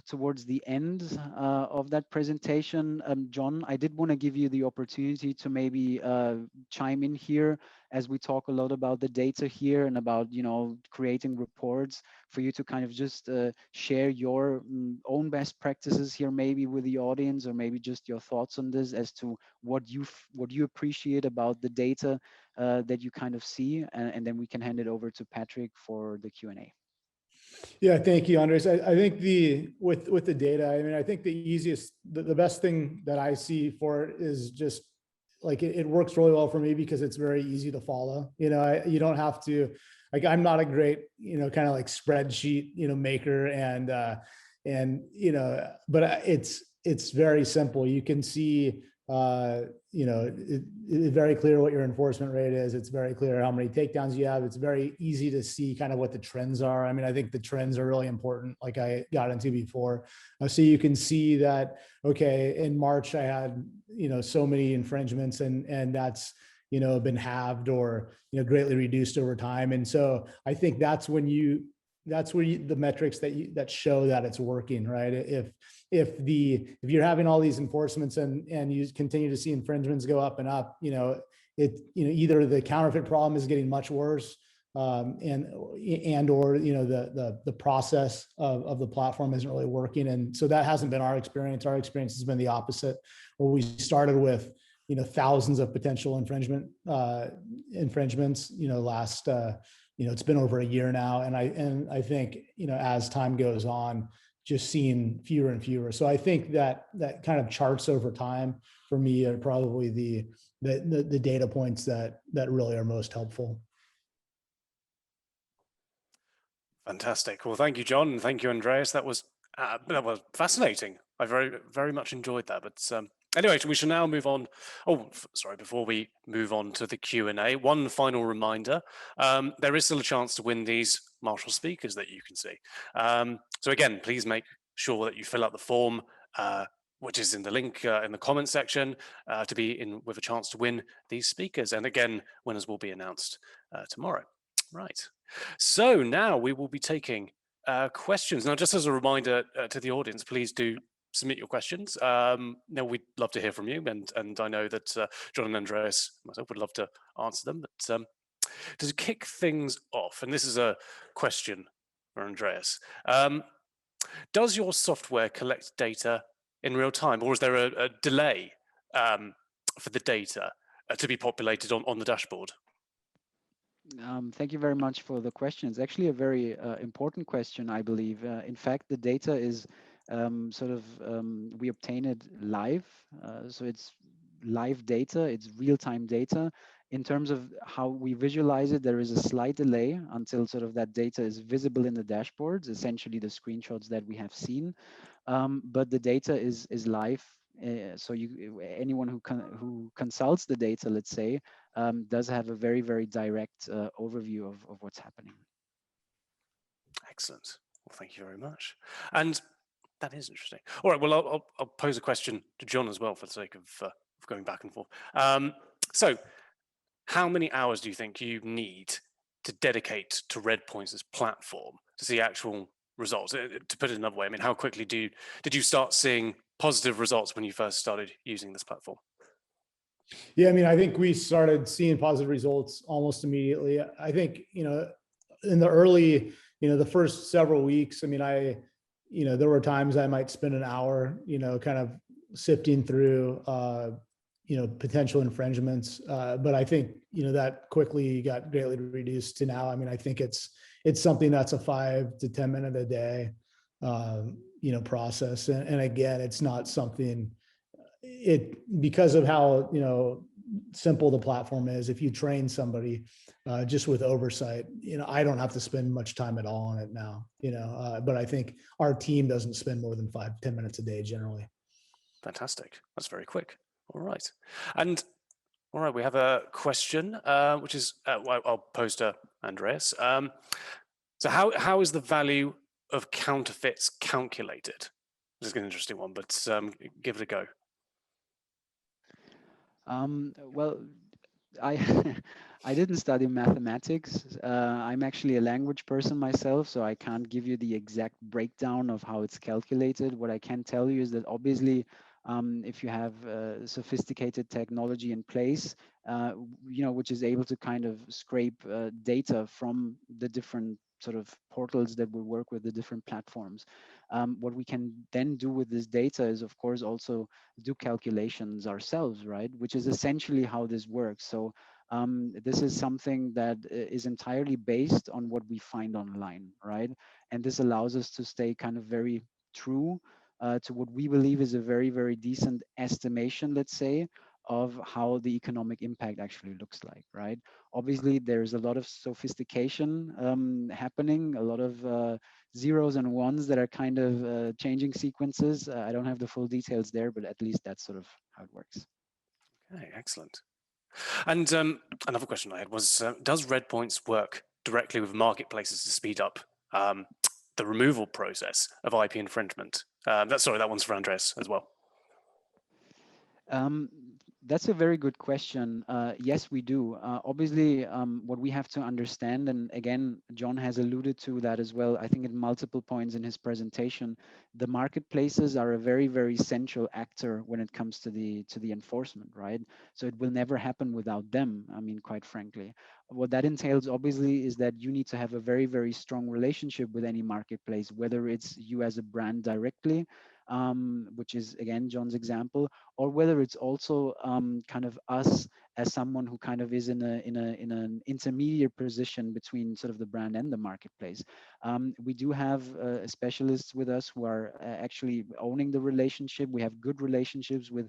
towards the end of that presentation. John, I did want to give you the opportunity to maybe chime in here as we talk a lot about the data here and about, you know, creating reports, for you to kind of just share your own best practices here, maybe with the audience, or maybe just your thoughts on this as to what you appreciate about the data that you kind of see, and then we can hand it over to Patrick for the Q&A. Yeah, thank you, Andres. I think with the data, I mean, I think the easiest, the best thing that I see for it is just like it works really well for me because it's very easy to follow. You know, you don't have to, like, I'm not a great, you know, kind of like spreadsheet, you know, maker, and you know, but it's very simple. You can see, you know, it's very clear what your enforcement rate is. It's very clear how many takedowns you have. It's very easy to see kind of what the trends are. I mean, I think the trends are really important, like I got into before. So you can see that, okay, in March I had, you know, so many infringements, and that's, you know, been halved or, you know, greatly reduced over time. And so I think that's when the metrics that show that it's working, right? If you're having all these enforcements and you continue to see infringements go up and up, you know, either the counterfeit problem is getting much worse, and or, you know, the process of the platform isn't really working. And so that hasn't been our experience. Our experience has been the opposite, where we started with, you know, thousands of potential infringements, you know, last, you know, it's been over a year now. And I think, you know, as time goes on, just seeing fewer and fewer. So I think that kind of charts over time for me are probably the data points that really are most helpful. Fantastic. Well, thank you, John, and thank you, Andreas. That was fascinating. I very much enjoyed that. But anyway, we shall now move on. Oh, sorry, before we move on to the Q&A, one final reminder. There is still a chance to win these Marshall speakers that you can see. So again, please make sure that you fill out the form, which is in the link in the comment section, to be in with a chance to win these speakers. And again, winners will be announced tomorrow. Right. So now we will be taking questions. Now, just as a reminder to the audience, please do submit your questions. Now, we'd love to hear from you, and I know that John and Andreas, myself, would love to answer them. But to kick things off, and this is a question for Andreas, does your software collect data in real time, or is there a delay for the data to be populated on the dashboard? Thank you very much for the question. It's actually a very important question, I believe. In fact, the data is we obtain it live. So it's live data, it's real-time data. In terms of how we visualize it, there is a slight delay until sort of that data is visible in the dashboards, essentially the screenshots that we have seen. But the data is live. So anyone who consults the data, let's say, does have a very, very direct overview of what's happening. Excellent. Well, thank you very much. And that is interesting. All right. Well, I'll pose a question to John as well for the sake of going back and forth. So, how many hours do you think you need to dedicate to Redpoint's platform to see actual results? To put it another way, I mean, how quickly did you start seeing positive results when you first started using this platform? Yeah, I mean, I think we started seeing positive results almost immediately. I think, in the early, the first several weeks, I mean, there were times I might spend an hour, kind of sifting through, potential infringements. But I think, that quickly got greatly reduced to now. I mean, I think it's something that's a 5 to 10 minute a day, process. And again, it's not something because of how, simple the platform is. If you train somebody just with oversight, I don't have to spend much time at all on it now, but I think our team doesn't spend more than 5 to 10 minutes a day generally. Fantastic. That's very quick. All right. And all right, we have a question, which is I'll pose to Andreas. So how is the value of counterfeits calculated? This is an interesting one, but give it a go. Well, I I didn't study mathematics. I'm actually a language person myself, so I can't give you the exact breakdown of how it's calculated. What I can tell you is that obviously, if you have sophisticated technology in place, which is able to kind of scrape data from the different sort of portals that will work with the different platforms. What we can then do with this data is, of course, also do calculations ourselves, right? Which is essentially how this works. So this is something that is entirely based on what we find online, right? And this allows us to stay kind of very true to what we believe is a very, very decent estimation, let's say, of how the economic impact actually looks like, right? Obviously, there's a lot of sophistication happening, a lot of zeros and ones that are kind of changing sequences. I don't have the full details there, but at least that's sort of how it works. Okay, excellent. And another question I had was, does Redpoints work directly with marketplaces to speed up the removal process of IP infringement? That one's for Andreas as well. That's a very good question. Yes, we do. Obviously, what we have to understand, and again, John has alluded to that as well, I think at multiple points in his presentation, the marketplaces are a very, very central actor when it comes to the enforcement, right? So it will never happen without them, I mean, quite frankly. What that entails, obviously, is that you need to have a very, very strong relationship with any marketplace, whether it's you as a brand directly, which is, again, John's example, or whether it's also kind of us as someone who kind of is in an intermediate position between sort of the brand and the marketplace. We do have specialists with us who are actually owning the relationship. We have good relationships with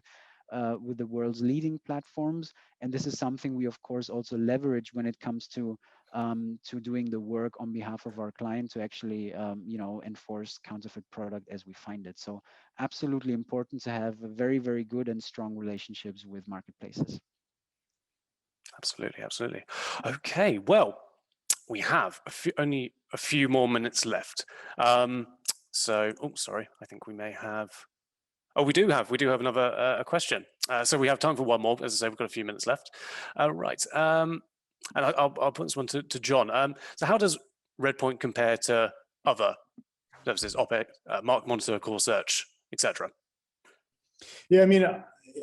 the world's leading platforms, and this is something we, of course, also leverage when it comes to doing the work on behalf of our client to actually, enforce counterfeit product as we find it. So absolutely important to have very, very good and strong relationships with marketplaces. Absolutely, absolutely. Okay, well, we have only a few more minutes left. So, oh, sorry, I think we may have. Oh, we do have another a question. So we have time for one more. As I say, we've got a few minutes left. Right. And I'll put this one to John. So how does Redpoint compare to other services, OPEC, Mark Monitor, Core Search, etc.? Yeah, I mean,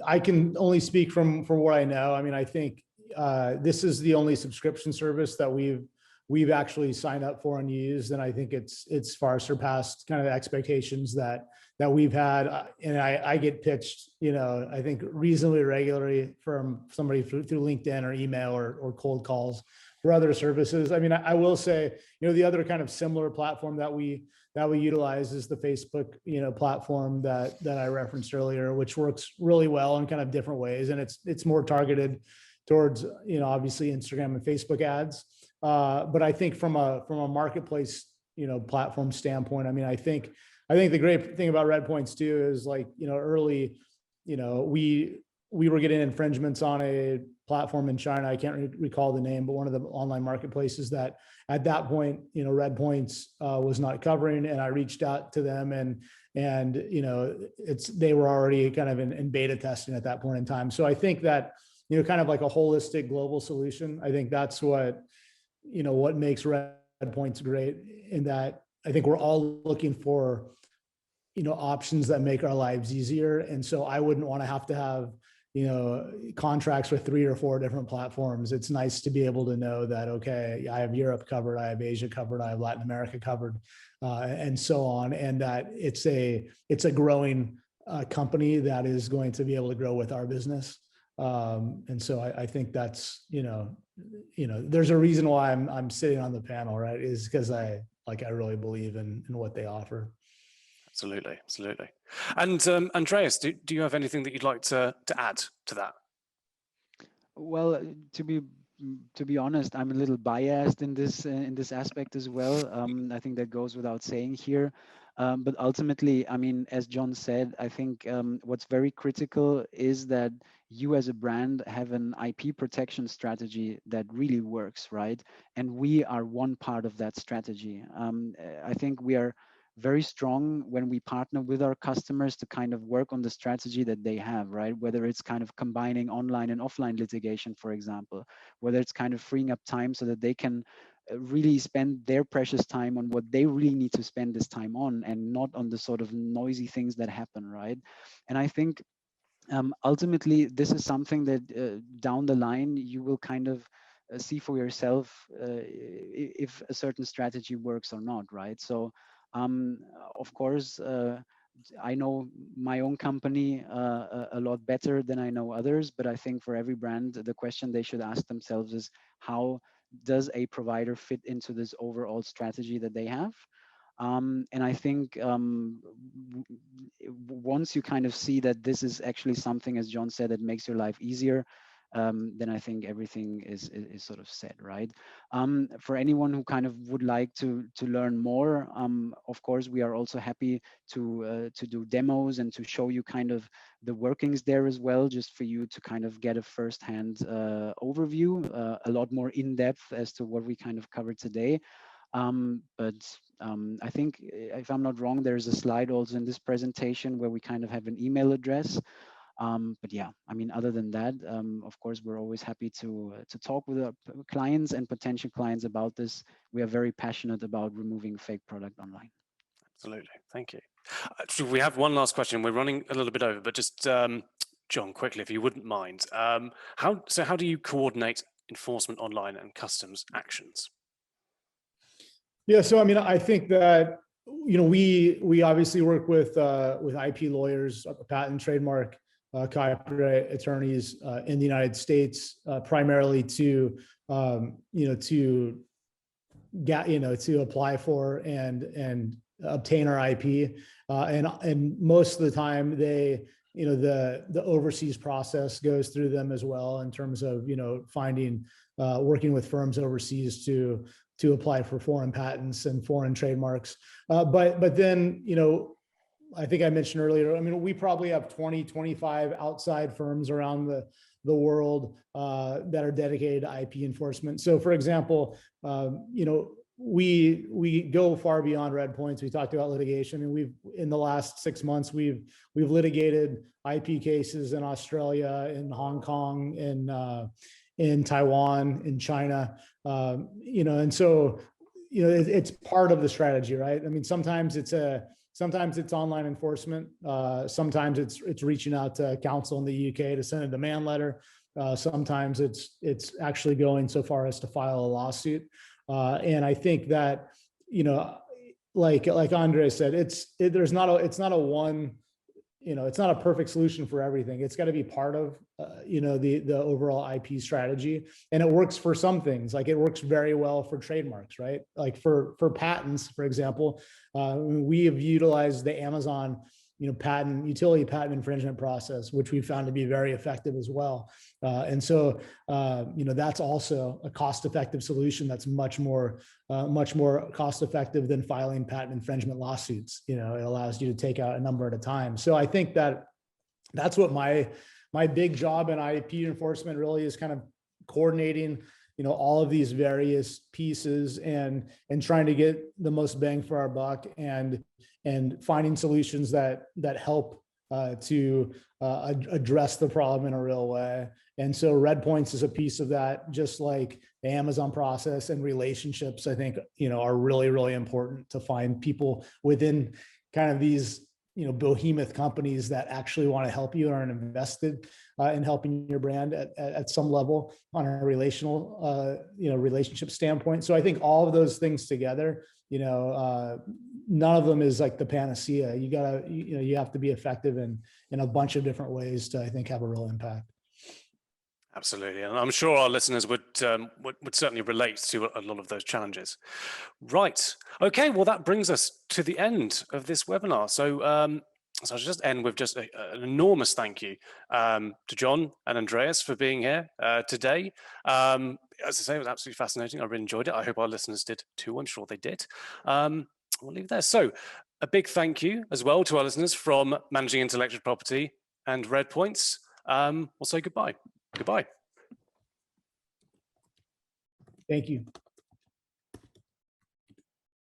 I can only speak from what I know. I mean, I think this is the only subscription service that we've actually signed up for and used, and I think it's far surpassed kind of the expectations that we've had. And I get pitched, I think reasonably regularly from somebody through LinkedIn or email or cold calls for other services. I mean, I will say, the other kind of similar platform that we utilize is the Facebook, platform that I referenced earlier, which works really well in kind of different ways, and it's more targeted towards, obviously Instagram and Facebook ads. But I think from a marketplace, platform standpoint, I think the great thing about Redpoints too is like, early, we were getting infringements on a platform in China. I can't recall the name, but one of the online marketplaces that at that point, Redpoints was not covering, and I reached out to them, and they were already kind of in beta testing at that point in time. So I think that, kind of like a holistic global solution, I think that's what makes Redpoints great, in that I think we're all looking for, options that make our lives easier. And so I wouldn't want to have, contracts with 3 or 4 different platforms. It's nice to be able to know that, okay, I have Europe covered, I have Asia covered, I have Latin America covered, and so on. And that it's a growing company that is going to be able to grow with our business. And so I think that's, there's a reason why I'm sitting on the panel, right? Is because I really believe in what they offer. Absolutely, absolutely. And Andreas, do you have anything that you'd like to add to that? Well, to be honest, I'm a little biased in this aspect as well. I think that goes without saying here. But ultimately, as John said, I think what's very critical is that you as a brand have an IP protection strategy that really works, right? And we are one part of that strategy. I think we are very strong when we partner with our customers to kind of work on the strategy that they have, right? Whether it's kind of combining online and offline litigation, for example, whether it's kind of freeing up time so that they can really spend their precious time on what they really need to spend this time on, and not on the sort of noisy things that happen, right? And I think ultimately this is something that down the line you will kind of see for yourself if a certain strategy works or not, right? So of course, I know my own company a lot better than I know others, but I think for every brand, the question they should ask themselves is, how does a provider fit into this overall strategy that they have? And I think once you kind of see that this is actually something, as John said, that makes your life easier, then I think everything is sort of set, right? For anyone who kind of would like to learn more, of course, we are also happy to do demos and to show you kind of the workings there as well, just for you to kind of get a firsthand overview, a lot more in depth as to what we kind of covered today. But I think, if I'm not wrong, there's a slide also in this presentation where we kind of have an email address. But yeah, other than that, of course, we're always happy to talk with our clients and potential clients about this. We are very passionate about removing fake product online. Absolutely, thank you. Actually, we have one last question. We're running a little bit over, but just John, quickly, if you wouldn't mind, how do you coordinate enforcement online and customs actions? Yeah, so I think that we obviously work with IP lawyers, patent, trademark, copyright attorneys in the United States, primarily to apply for and obtain our IP, and most of the time they the overseas process goes through them as well, in terms of finding working with firms overseas to apply for foreign patents and foreign trademarks. But then, I think I mentioned earlier, we probably have 20, 25 outside firms around the world that are dedicated to IP enforcement. So for example, we go far beyond Redpoints. We talked about litigation, and in the last 6 months, we've litigated IP cases in Australia, in Hong Kong, in Taiwan, in China, and so, it's part of the strategy, right? Sometimes it's online enforcement. Sometimes it's reaching out to counsel in the UK to send a demand letter. Sometimes it's actually going so far as to file a lawsuit. And I think that, like Andre said, it's not a perfect solution for everything. It's got to be part of, the overall IP strategy. And it works for some things. Like, it works very well for trademarks, right? Like for patents, for example, we have utilized the Amazon utility patent infringement process, which we found to be very effective as well. And so, that's also a cost-effective solution that's much more cost-effective than filing patent infringement lawsuits. It allows you to take out a number at a time. So I think that's what my big job in IP enforcement really is, kind of coordinating all of these various pieces and trying to get the most bang for our buck and finding solutions that help to address the problem in a real way. And so Redpoints is a piece of that, just like the Amazon process, and relationships, I think, are really, really important to find people within kind of these behemoth companies that actually want to help you and are invested in helping your brand at some level on a relationship standpoint. So I think all of those things together, none of them is like the panacea. You have to be effective in a bunch of different ways to, I think, have a real impact. Absolutely, and I'm sure our listeners would certainly relate to a lot of those challenges. Right. Okay. Well, that brings us to the end of this webinar. So, so I'll just end with just an enormous thank you to John and Andreas for being here today. As I say, it was absolutely fascinating. I really enjoyed it. I hope our listeners did too. I'm sure they did. We'll leave it there. So, a big thank you as well to our listeners from Managing Intellectual Property and Redpoints. We'll say goodbye. Goodbye. Thank you.